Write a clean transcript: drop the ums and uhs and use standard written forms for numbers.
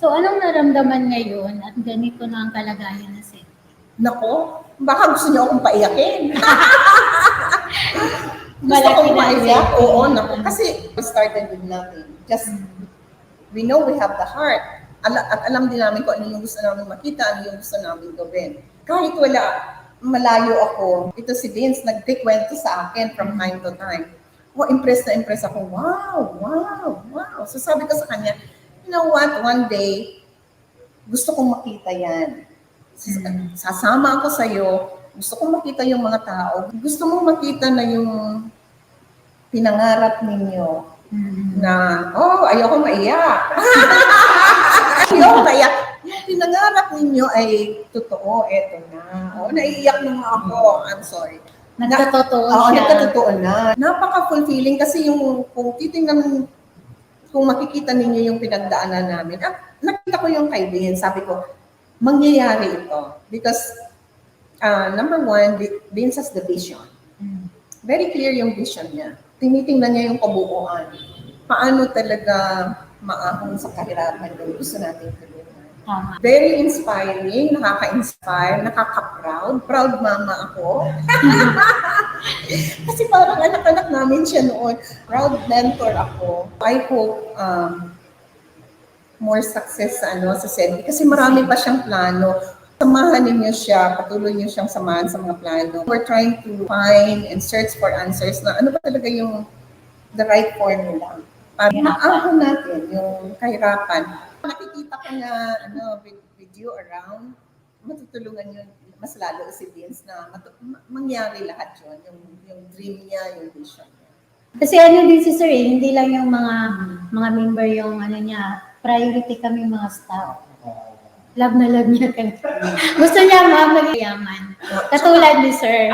So, anong naramdaman ngayon at ganito na ang kalagayan na Seth? Nako, baka gusto niyo akong paiyakin. Gusto Malaki kong na maiyak? Seth. Oo, nako. Kasi we started with nothing. Just, we know we have the heart. At alam din namin kung ano yung gusto namin makita, ano yung gusto namin gawin. Kahit wala, malayo ako. Ito si Vince, nagkikwento sa akin from time to time. Oh, impressed na impressed ako. Wow, wow, wow. So sabi ko sa kanya, you know what, one day, gusto kong makita yan. Sasama ako sa'yo. Gusto kong makita yung mga tao. Gusto mong makita na yung pinangarap ninyo na, oh, ayoko maiyak. Ayoko maiyak. Yung pinangarap ninyo ay totoo, eto na. Oh, naiiyak na nga ako. I'm sorry. Nagkatotoo Oo, siya. nagkatotoo na. Napaka-fulfilling kasi yung kung titingnan, kung makikita ninyo yung pinagdaanan namin, nakita ko yung kay Vince, sabi ko, mangyayari ito. Because, number one, Vince has the vision. Very clear yung vision niya. Tinitingnan niya yung kabuuan. Paano talaga maahon sa kahirapan yung gusto natin tulungan. Very inspiring, nakaka-inspire, nakaka-proud. Proud mama ako. Kasi parang anak-anak namin siya noon. Proud mentor ako. I hope more success sa Sandy. Kasi marami pa siyang plano. Samahan ninyo siya, patuloy niyo siyang samahan sa mga plano. We're trying to find and search for answers na ano ba talaga yung the right formula. Para maahon natin yung kahirapan. Nakikita ko na with you around, matutulungan yun mas lalo si Vince na mangyari lahat yun, yung dream niya, yung vision niya. Kasi ano din si Sir, hindi lang yung mga member yung niya, priority kami mga staff. Love na love niya kami. Gusto niya maging yaman. Katulad ni Sir.